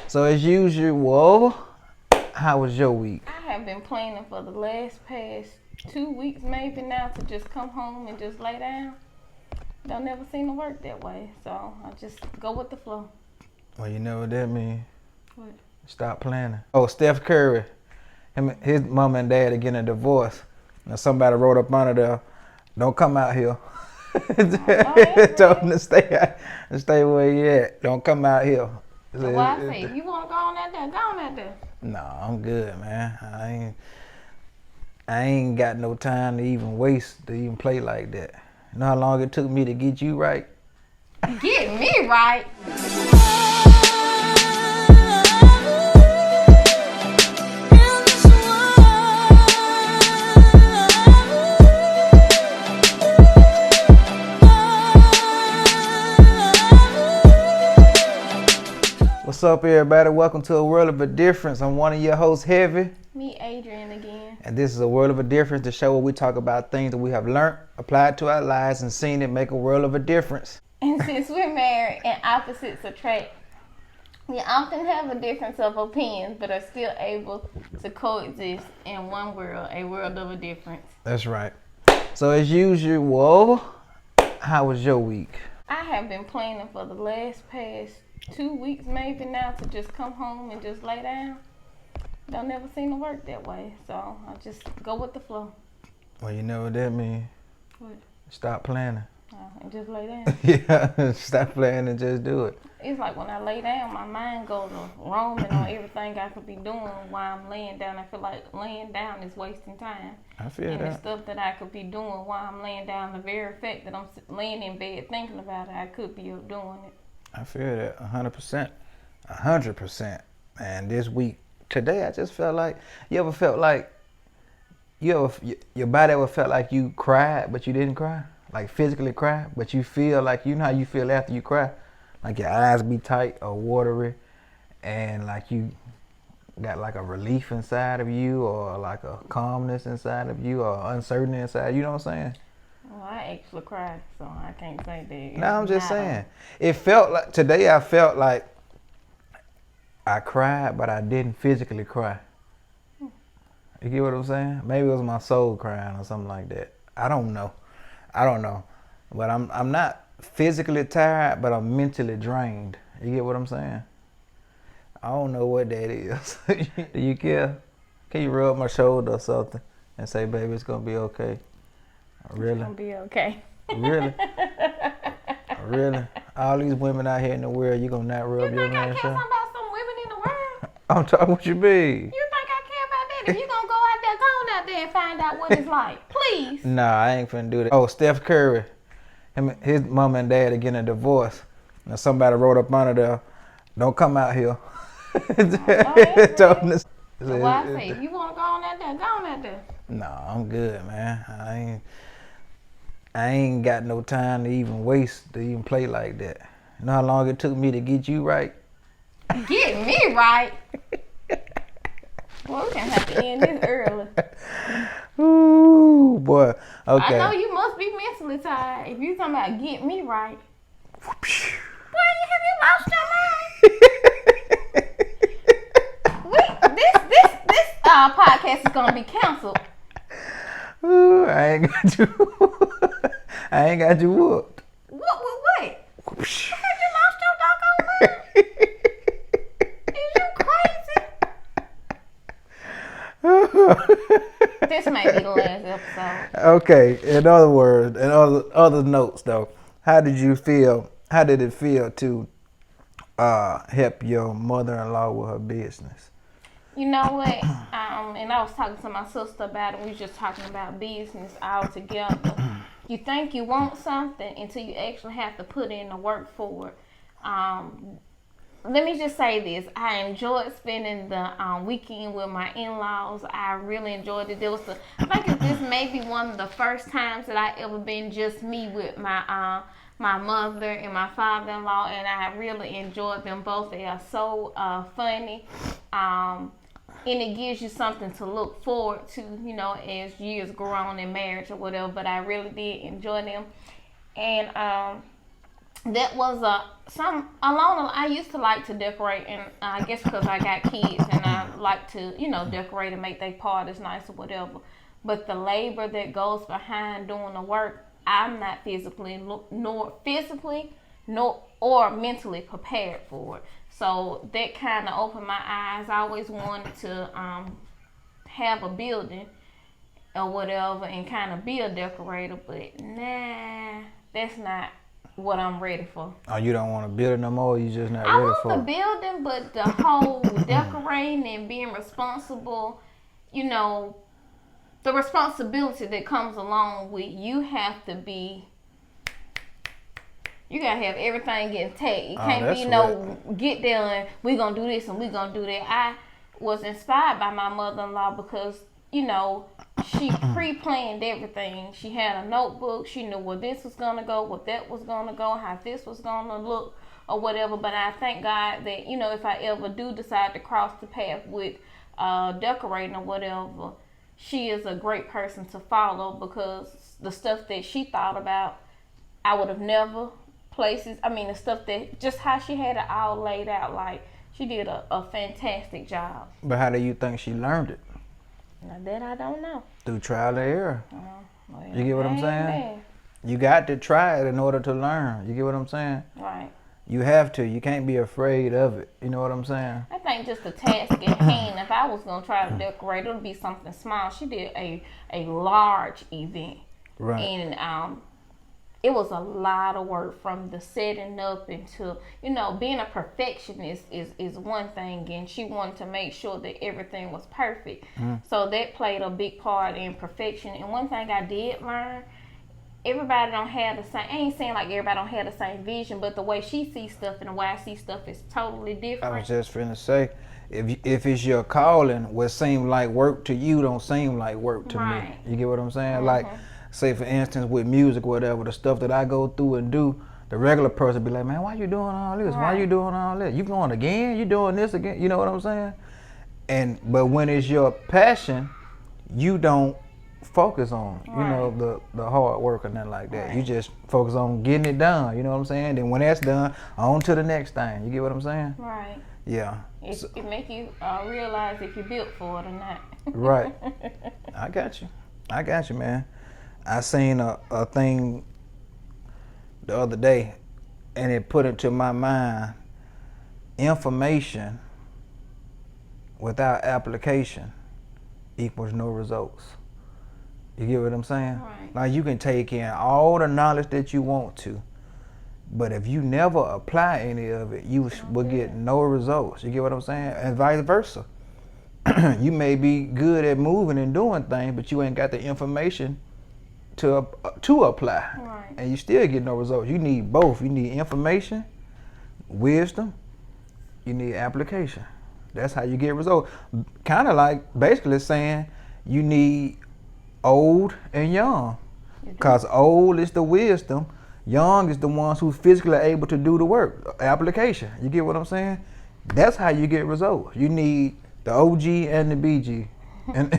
So as usual, how was your week? I have been planning for the past 2 weeks maybe now to just come home and just lay down. Don't never seem to work that way, so I just go with the flow. Well, you know what that means. What? Stop planning. Oh, Steph Curry, his mom and dad are getting a divorce. Now somebody wrote up under there, don't come out here. Told him to stay where you at. Don't come out here. So why I say, if you want to go on out there, go on out there. No, I'm good, man. I ain't got no time to even waste to even play like that. You know how long it took me to get you right? Get me right? What's up, everybody? Welcome to A World of a Difference. I'm one of your hosts, Heavy. Me, Adrian, again. And this is A World of a Difference, the show where we talk about things that we have learned, applied to our lives, and seen it make a world of a difference. And since we're married and opposites attract, we often have a difference of opinions, but are still able to coexist in one world, a world of a difference. That's right. So as usual, how was your week? I have been planning for the past 2 weeks maybe now to just come home and just lay down. Don't never seem to work that way, so I just go with the flow. Well, you know what that means. What? Stop planning. And just lay down. Yeah, stop planning and just do it. It's like when I lay down, my mind goes roaming on everything I could be doing while I'm laying down. I feel like laying down is wasting time. I feel and that. The stuff that I could be doing while I'm laying down, the very fact that I'm laying in bed thinking about it, I could be up doing it. I feel that 100%. 100%. And this week, today, I just felt like, you ever felt like, your body ever felt like you cried, but you didn't cry? Like physically cry, but you feel like, you know how you feel after you cry? Like your eyes be tight or watery, and like you got like a relief inside of you, or like a calmness inside of you, or uncertainty inside, you know what I'm saying? Well, I actually cried, so I can't say that. No, I'm just saying. It felt like, today I felt like I cried, but I didn't physically cry. You get what I'm saying? Maybe it was my soul crying or something like that. I don't know. But I'm not physically tired, but I'm mentally drained. You get what I'm saying? I don't know what that is. Do you care? Can you rub my shoulder or something and say, baby, it's going to be okay? Really? It's gonna be okay. Really? Really? All these women out here in the world, you gonna not rub your man's You think I care shoulder? about some women in the world? I'm talking what you mean. You think I care about that? If you gonna go out there, go on out there and find out what it's like. Please. Nah, I ain't finna do that. Oh, Steph Curry, his mom and dad are getting a divorce. Now somebody wrote up under there, don't come out here. Told him to So why I say, if you want to go on out there, go on out there. No, I'm good, man. I ain't got no time to even waste to even play like that. You know how long it took me to get you right? Get me right? Well, we're going to have to end this early. Ooh, boy. Okay. I know you must be mentally tired. If you talking about get me right. Boy, have you lost your mind? This podcast is going to be canceled. Ooh, I ain't got you whooped. What? Have you lost your doggone mind? Is you crazy? This may be the last episode. Okay, in other words, in other notes though, how did it feel to help your mother-in-law with her business? You know what? And I was talking to my sister about it. We was just talking about business all together. You think you want something until you actually have to put in the work for it. Let me just say this. I enjoyed spending the weekend with my in-laws. I really enjoyed it. I think this may be one of the first times that I ever been just me with my mother and my father-in-law, and I really enjoyed them both. They are so funny. And it gives you something to look forward to, you know, as years grow on in marriage or whatever. But I really did enjoy them. And that was I used to like to decorate, and I guess because I got kids and I like to, decorate and make their parties nice or whatever. But the labor that goes behind doing the work, I'm not physically nor or mentally prepared for it. So that kind of opened my eyes. I always wanted to have a building or whatever and kind of be a decorator, but nah, that's not what I'm ready for. Oh, you don't want to build it no more? You just not I ready for it? want the building, but the whole decorating and being responsible, the responsibility that comes along with you have to be. You gotta have everything getting tagged. It can't be get there and we gonna do this and we gonna do that. I was inspired by my mother-in-law because she pre-planned everything. She had a notebook. She knew where this was gonna go, what that was gonna go, how this was gonna look, or whatever. But I thank God that if I ever do decide to cross the path with decorating or whatever, she is a great person to follow because the stuff that she thought about, I would have never. The stuff that just how she had it all laid out, like she did a fantastic job. But how do you think she learned it? Now that I don't know. Through trial and error. Well, You get what I'm saying? You got to try it in order to learn. You get what I'm saying? Right. You have to. You can't be afraid of it. You know what I'm saying? I think just the task at hand, if I was going to try to decorate, it would be something small. She did a large event. Right. And it was a lot of work from the setting up into, being a perfectionist is one thing, and she wanted to make sure that everything was perfect. So that played a big part in perfection. And one thing I did learn, everybody don't have the same, I ain't saying like everybody don't have the same vision, but the way she sees stuff and the way I see stuff is totally different. I was just finna say, if it's your calling, what seems like work to you don't seem like work to me. You get what I'm saying? Like, say for instance with music or whatever, the stuff that I go through and do, the regular person be like, man, why you doing all this? Why you doing all this? You going again? You doing this again? You know what I'm saying? But when it's your passion, you don't focus on, the hard work or nothing like that. You just focus on getting it done, you know what I'm saying? Then when that's done, on to the next thing. You get what I'm saying? Right. Yeah. It make you realize if you're built for it or not. Right. I got you, man. I seen a thing the other day, and it put into my mind, information without application equals no results. You get what I'm saying? Right. Like you can take in all the knowledge that you want to, but if you never apply any of it, you will get no results. You get what I'm saying? And vice versa. You may be good at moving and doing things, but you ain't got the information to apply, right. And you still get no results. You need both. You need information, wisdom. You need application. That's how you get results. Kind of like basically saying you need old and young, because old is the wisdom, young is the ones who physically are able to do the work. Application. You get what I'm saying? That's how you get results. You need the OG and the BG,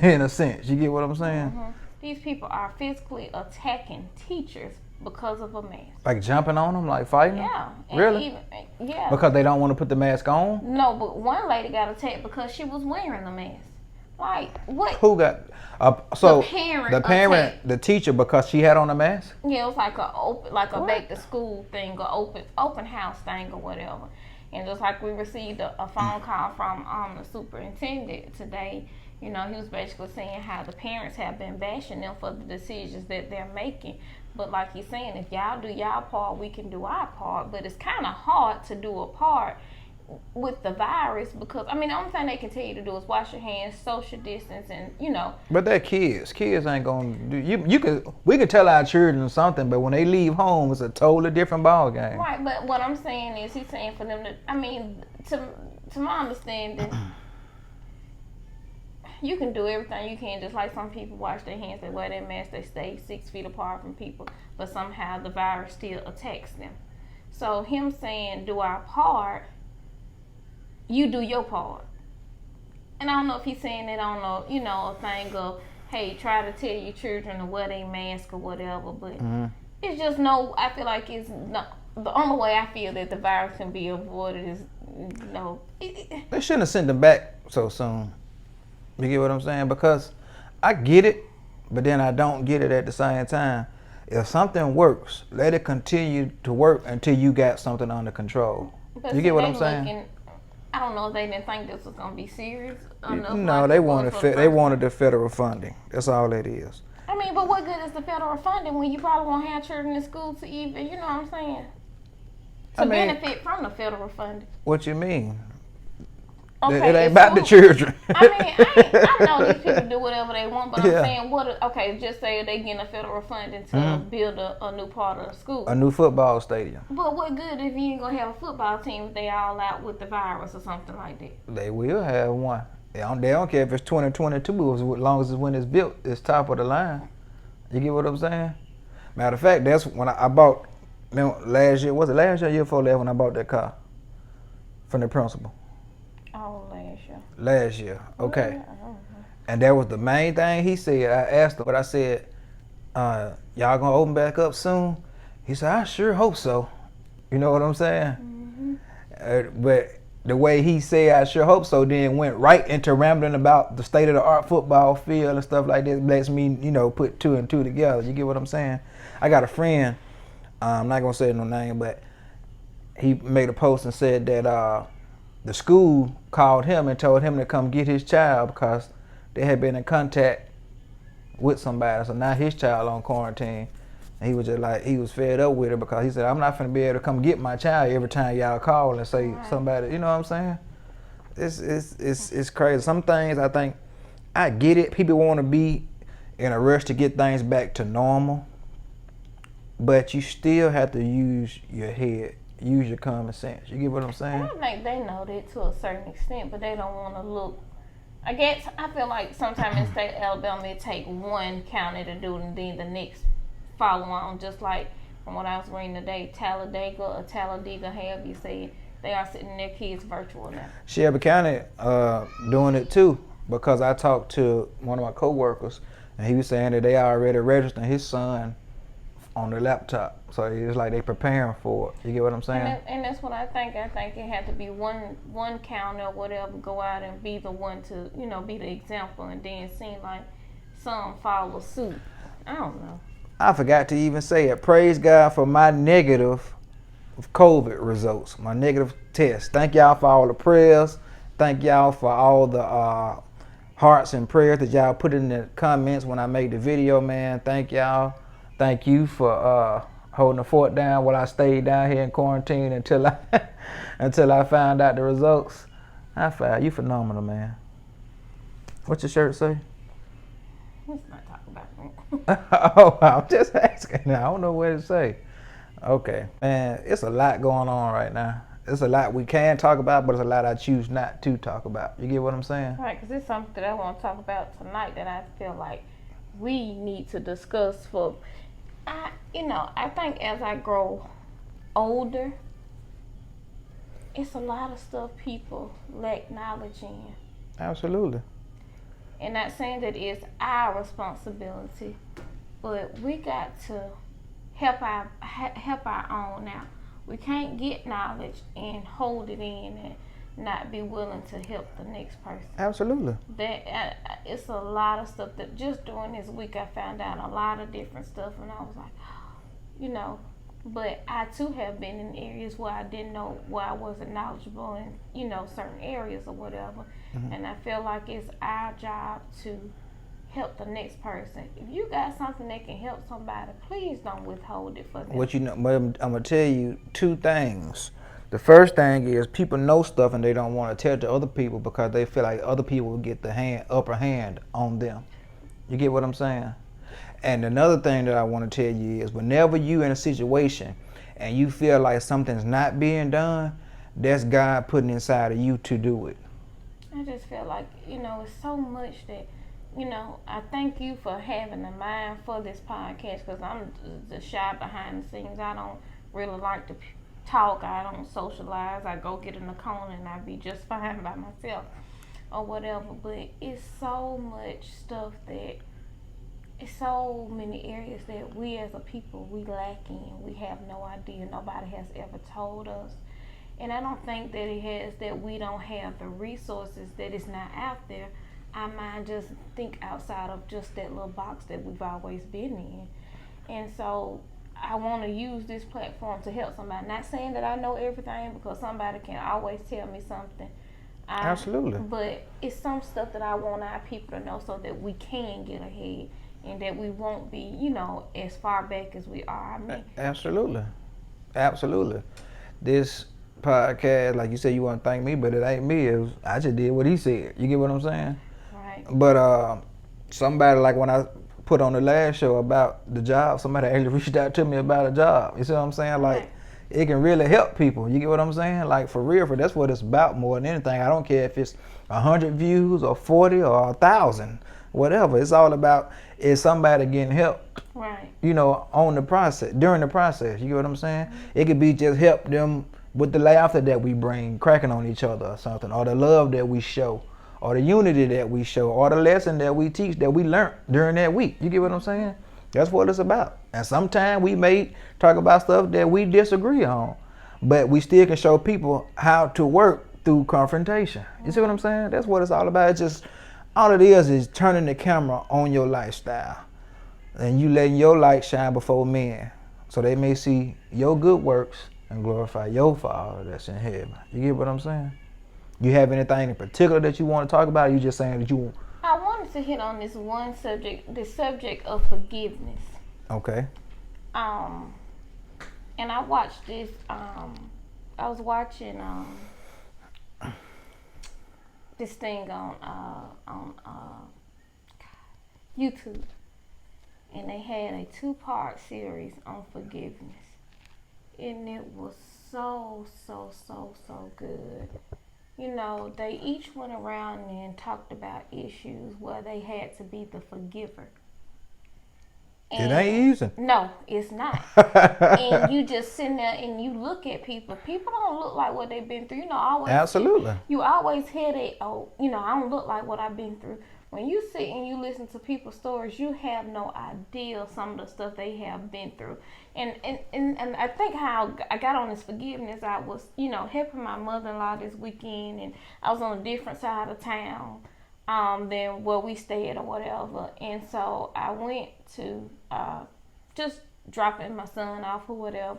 in a sense. You get what I'm saying? These people are physically attacking teachers because of a mask. Like jumping on them, like fighting them? Yeah. Really? Yeah. Because they don't want to put the mask on? No, but one lady got attacked because she was wearing the mask. Like, what? Who got? The parent. The parent, the teacher, because she had on a mask? Yeah, it was like a back to school thing, or open house thing, or whatever. And just like we received a phone call from the superintendent today, he was basically saying how the parents have been bashing them for the decisions that they're making. But like he's saying, if y'all do y'all part, we can do our part. But it's kind of hard to do a part with the virus because, the only thing they can tell you to do is wash your hands, social distance, and, But they're kids. Kids ain't going to do... We can tell our children something, but when they leave home, it's a totally different ball game. Right, but what I'm saying is he's saying for them to, to my understanding... You can do everything you can, just like some people wash their hands, they wear their mask, they stay 6 feet apart from people, but somehow the virus still attacks them. So him saying, do our part, you do your part. And I don't know if he's saying it on a thing of, hey, try to tell your children to wear their mask or whatever, but it's just I feel like it's the only way I feel that the virus can be avoided is, They shouldn't have sent them back so soon. You get what I'm saying? Because I get it, but then I don't get it at the same time. If something works, let it continue to work until you got something under control. But You get what I'm saying? I don't know if they didn't think this was gonna be serious enough. No, they wanted the federal funding. That's all it is. I mean, but what good is the federal funding when you probably won't have children in school to even, you know what I'm saying? To benefit from the federal funding. What you mean? Okay, it ain't about the children. I mean, I know these people do whatever they want, but I'm saying, just say they getting a federal funding to build a new part of the school. A new football stadium. But what good if you ain't going to have a football team if they all out with the virus or something like that? They will have one. They don't care if it's 2022, as long as it's when it's built, it's top of the line. You get what I'm saying? Matter of fact, that's when I bought, last year, was it last year or year before last when I bought that car from the principal? Oh, last year. Last year, okay. And that was the main thing he said. I asked him, but I said, y'all gonna open back up soon? He said, I sure hope so. You know what I'm saying? But the way he said, I sure hope so, then went right into rambling about the state of the art football field and stuff like this. Lets me, put two and two together. You get what I'm saying? I got a friend, I'm not gonna say no name, but he made a post and said that the school called him and told him to come get his child because they had been in contact with somebody. So now his child on quarantine. And he was just like, he was fed up with it because he said, I'm not finna be able to come get my child every time y'all call and say somebody, you know what I'm saying? It's crazy. Some things I think, I get it. People want to be in a rush to get things back to normal. But you still have to use your head. Use your common sense. You get what I'm saying? I think they know that to a certain extent, but they don't want to look. I guess I feel like sometimes in the state of Alabama, it take one county to do it, and then the next follow on. Just like from what I was reading today, Talladega or Talladega, however you say it, they are sitting their kids virtual now. Shelby County doing it too, because I talked to one of my coworkers, and he was saying that they already registered his son on the laptop. So it's like they preparing for it. You get what I'm saying? And that's what I think. I think it had to be one county or whatever go out and be the one to, be the example, and then seem like some follow suit. I don't know. I forgot to even say it. Praise God for my negative COVID results, my negative test. Thank y'all for all the prayers. Thank y'all for all the hearts and prayers that y'all put in the comments when I made the video, man. Thank y'all. Thank you for holding the fort down while I stayed down here in quarantine until I found out the results. I found you phenomenal, man. What's your shirt say? Let's not talk about it. Oh, I'm just asking. I don't know what to say. Okay, man, it's a lot going on right now. It's a lot we can talk about, but it's a lot I choose not to talk about. You get what I'm saying? Right, because it's something that I want to talk about tonight that I feel like we need to discuss for. I think as I grow older, it's a lot of stuff people lack knowledge in. Absolutely. And not saying that it's our responsibility, but we got to help our own out. We can't get knowledge and hold it in and not be willing to help the next person. Absolutely. It's a lot of stuff that just during this week I found out a lot of different stuff, and I was like, but I too have been in areas where I didn't know, where I wasn't knowledgeable in, certain areas or whatever. Mm-hmm. And I feel like it's our job to help the next person. If you got something that can help somebody, please don't withhold it for them. I'm gonna tell you two things. The first thing is people know stuff and they don't want to tell it to other people because they feel like other people will get the upper hand on them. You get what I'm saying? And another thing that I want to tell you is whenever you in a situation and you feel like something's not being done, that's God putting inside of you to do it. I just feel like, it's so much that, I thank you for having a mind for this podcast, because I'm the shy behind the scenes. I don't really like to talk. I don't socialize. I go get in the corner and I be just fine by myself or whatever. But it's so much stuff that it's so many areas that we as a people we lack in. We have no idea. Nobody has ever told us. And I don't think that it has that we don't have the resources, that it's not out there. Our mind just think outside of just that little box that we've always been in. And so I want to use this platform to help somebody. Not saying that I know everything, because somebody can always tell me something. Absolutely. But it's some stuff that I want our people to know so that we can get ahead and that we won't be, as far back as we are. I mean, absolutely. Absolutely. This podcast, like you said, you want to thank me, but it ain't me. I just did what he said. You get what I'm saying? Right. But somebody, like when I put on the last show about the job, somebody actually reached out to me about a job. You see what I'm saying? Like, right. It can really help people. You get what I'm saying? Like, for real, that's what it's about more than anything. I don't care if it's 100 views or 40 or 1,000, whatever. It's all about is somebody getting help. Right. On the process, during the process. You get what I'm saying? Mm-hmm. It could be just help them with the laughter that we bring, cracking on each other or something, or the love that we show, or the unity that we show, or the lesson that we teach, that we learned during that week. You get what I'm saying? That's what it's about. And sometimes we may talk about stuff that we disagree on, but we still can show people how to work through confrontation. You see what I'm saying? That's what it's all about. It's just, all it is turning the camera on your lifestyle, and you letting your light shine before men, so they may see your good works and glorify your Father that's in heaven. You get what I'm saying? You have anything in particular that you want to talk about? Or you just saying that you? I wanted to hit on this one subject, the subject of forgiveness. Okay. And I watched this. I was watching this thing on YouTube, and they had a 2-part series on forgiveness, and it was so good. They each went around and talked about issues where they had to be the forgiver. And it ain't easy. No, it's not. And you just sitting there and you look at people. People don't look like what they've been through. Always. Absolutely. You always hear that, I don't look like what I've been through. When you sit and you listen to people's stories, you have no idea some of the stuff they have been through. And I think how I got on this forgiveness, I was, helping my mother-in-law this weekend, and I was on a different side of town than where we stayed or whatever. And so I went to just dropping my son off or whatever.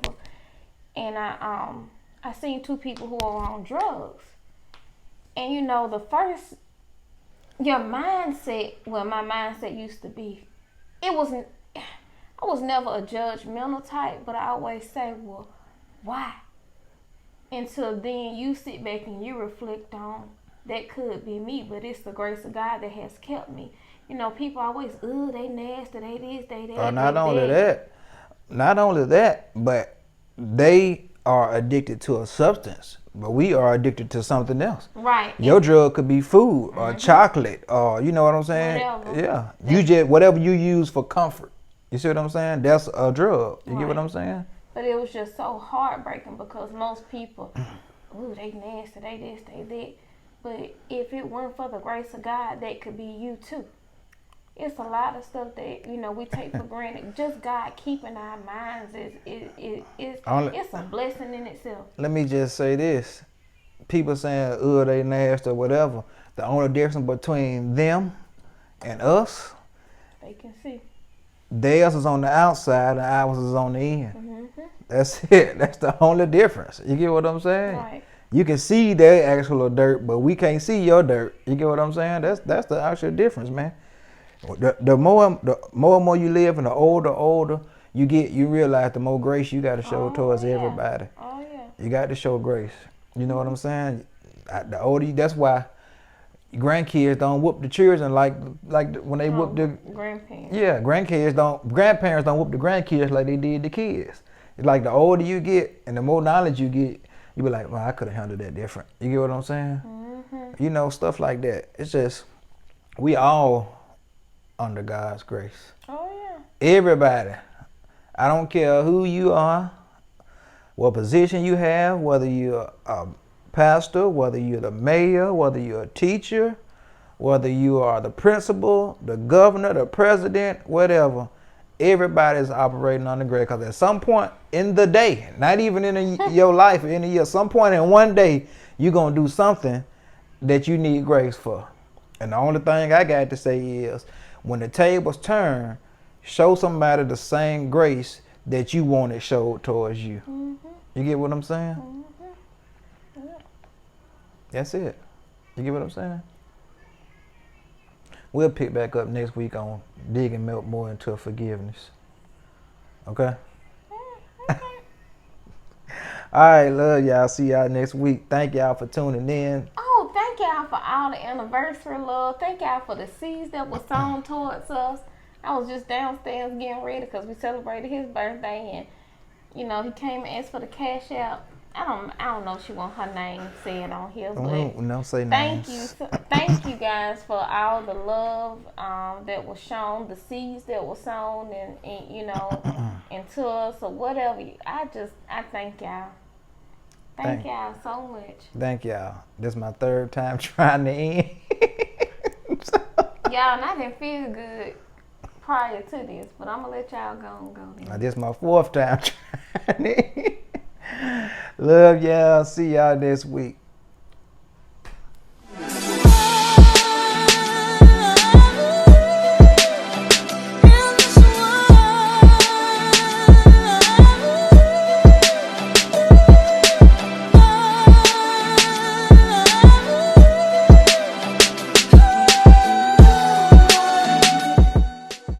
And I seen 2 people who were on drugs. And the first, your mindset, well, my mindset used to be, I was never a judgmental type, but I always say, well, why? Until then you sit back and you reflect on, that could be me, but it's the grace of God that has kept me. People always, they nasty, they this, they that. Not only that, but they are addicted to a substance, but we are addicted to something else. Right. Your drug could be food or chocolate, or you know what I'm saying? Whatever. Yeah. You just, whatever you use for comfort. You see what I'm saying? That's a drug. You get what I'm saying? But it was just so heartbreaking, because most people, they nasty, they this, they that. But if it weren't for the grace of God, that could be you too. It's a lot of stuff that, we take for granted. Just God keeping our minds it's a blessing in itself. Let me just say this. People saying, they nasty or whatever. The only difference between them and us, they can see. Theirs is on the outside and ours is on the end. Mm-hmm. That's it. That's the only difference. You get what I'm saying? Right. You can see their actual dirt, but we can't see your dirt. You get what I'm saying? That's the actual difference, man. The more and more you live, and the older you get, you realize the more grace you got to show towards everybody. Oh yeah. You got to show grace. You know what I'm saying? The older you, that's why grandkids don't whoop the children like when they whoop the grandparents. Yeah, grandparents don't whoop the grandkids like they did the kids. It's like the older you get and the more knowledge you get, you be like, well, I could have handled that different. You get what I'm saying? Mm-hmm. Stuff like that. It's just, we all under God's grace. Oh yeah. Everybody. I don't care who you are, what position you have, whether you're a pastor, whether you're the mayor, whether you're a teacher, whether you are the principal, the governor, the president, whatever, everybody is operating on the grace. Because at some point in the day, not even in your life or in a year, some point in one day, you're going to do something that you need grace for. And the only thing I got to say is, when the tables turn, show somebody the same grace that you want it showed towards you. Mm-hmm. You get what I'm saying? Mm-hmm. Yeah. That's it. You get what I'm saying? We'll pick back up next week on digging more into forgiveness. Okay? Okay. All right, love y'all. See y'all next week. Thank y'all for tuning in. Oh, thank y'all for all the anniversary love. Thank y'all for the seeds that was sown towards us. I was just downstairs getting ready because we celebrated his birthday, and you know he came and asked for the cash out. I don't know if she want her name said on here, but Don't say thank names. thank you guys for all the love that was shown, the seeds that were sown, and you know, into us or whatever. I thank y'all. Thank y'all so much. Thank y'all. This is my third time trying to end. Y'all, and I didn't feel good prior to this, but I'm gonna let y'all go then. This is my fourth time trying to end. Love y'all. See y'all next week.